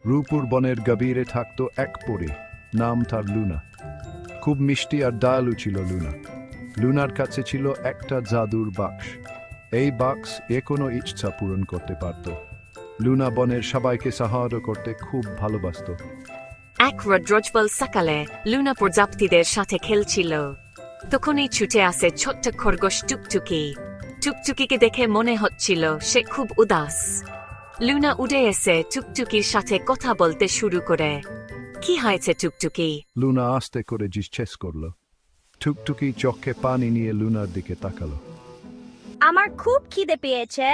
রূপুর বনের গভীরে থাকত এক পরী, নাম তার লুনা। খুব মিষ্টি আর দয়ালু ছিল লুনা। লুনার কাছে ছিল একটা জাদুর বাক্স। এই বাক্স কোনো ইচ্ছা পূরণ করতে পারত। লুনা বনের সবাইকে সাহায্য করতে খুব ভালোবাসত। এক রৌদ্রোজ্জ্বল সকালে লুনা প্রজাপতিদের সাথে খেলছিল। তখনই ছুটে আসে ছোট্ট খরগোশ টুকটুকি। টুকটুকিকে দেখে মনে হচ্ছিল সে খুব উদাস। লুনা উড়ে এসে টুকটুকির সাথে কথা বলতে শুরু করে। কি হয়েছে টুকটুকি? লুনা আস্তে করে জিজ্ঞেস করল। টুকটুকি চোখে পানি নিয়ে লুনার দিকে তাকালো। আমার খুব খিদে পেয়েছে,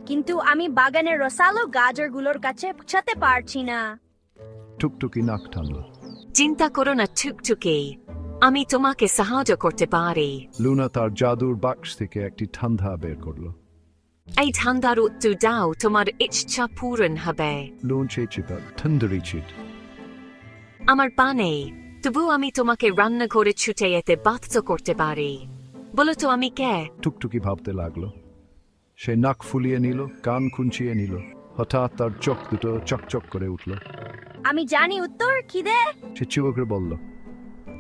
কিন্তু আমি বাগানের রসালো গাজরগুলোর কাছে পৌঁছাতে পারছি না। টুকটুকি নাক টানল। চিন্তা করো না টুকটুকি, আমি তোমাকে সাহায্য করতে পারি। লুনা তার জাদুর বাক্স থেকে একটি ঠান্ডা বের করল। এই ঠান্ডার উত্তর দাও, তোমার ইচ্ছা পূরণ হবে। লুন চেয়েছিল ঠান্ডারি চিট। আমার পা নেই, তবু আমি তোমাকে রান্না করে ছুটে যেতে বাধ্য করতে পারি। বলো তো আমি কে? টুকটুকি ভাবতে লাগলো। সে নাক ফুলিয়ে নিল, কান খুঁচিয়ে নিল। হঠাৎ তার চোখ দুটো চকচক করে উঠল। আমি জানি উত্তর, খিদে। সে চিবুক করে বলল।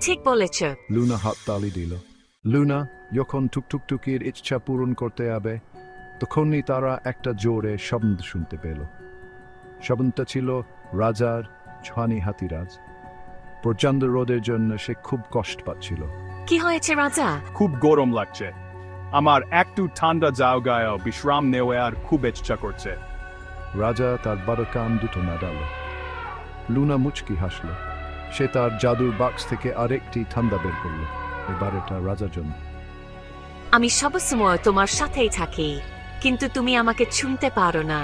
ঠিক বলেছ। লুনা হাত তালি দিল। লুনা যখন টুকটুকির ইচ্ছা পূরণ করতে যাবে, তখনই তারা একটা জোরে শব্দ শুনতে পেল। শব্দটা ছিল রাজার ছানি হাতিরাজ। প্রচণ্ড রোদের জন্য সে খুব কষ্ট পাচ্ছিল। কি হয়েছে রাজা? খুব গরম লাগছে, আমার একটু ঠান্ডা জায়গায় বিশ্রাম নেওয়ার খুব ইচ্ছা করছে। রাজা তার বড় কান দুটো নাড়াল। লুনা মুচকি হাসল। সে তার জাদুর বাক্স থেকে আরেকটি ঠান্ডা বের করল। এবার এটা রাজার জন্য। আমি সবসময় তোমার সাথেই থাকি, কিন্তু তুমি আমাকে ছুঁতে পারো না।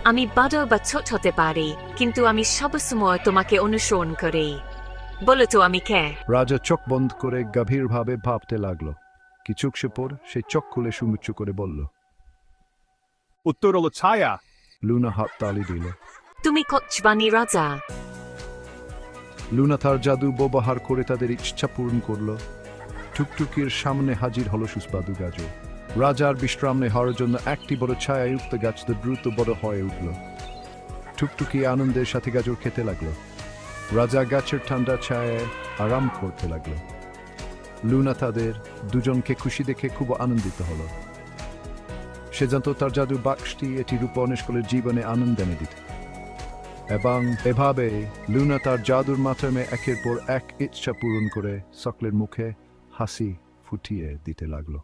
আমি বড় বা ছোট হতে পারি, কিন্তু আমি সবসময় তোমাকে অনুসরণ করি। বলো তো আমি কে? রাজা চোখ বন্ধ করে গভীরভাবে ভাবতে লাগলো। কিছুক্ষণ পর সে চোখ খুলে সুমুচ্চু করে বলল। উত্তর হলো ছায়া। লুনা হাত তালি দিল। তুমি কচ্ছবানি রাজা। লুনা তার জাদু ব্যবহার করে তাদের ইচ্ছা পূরণ করল। টুকটুকির সামনে হাজির হলো সুস্বাদু গাজর। রাজার বিশ্রাম নেওয়ার জন্য একটি বড় ছায়াযুক্ত গাছ দ্রুত বড় হয়ে উঠল। টুকটুকি আনন্দের সাথে গাজর খেতে লাগলো। রাজা গাছের ঠান্ডা ছায়ায় আরাম করতে লাগলো। লুনা তাদের দুজনকে খুশি দেখে খুব আনন্দিত হলো। সে জানত তার জাদু বাক্সটি এটি রূপনেশকুলের জীবনে আনন্দ এনে দিত। এবং এভাবে লুনা তার জাদুর মাধ্যমে একের পর এক ইচ্ছা পূরণ করে সকলের মুখে হাসি ফুটিয়ে দিতে লাগলো।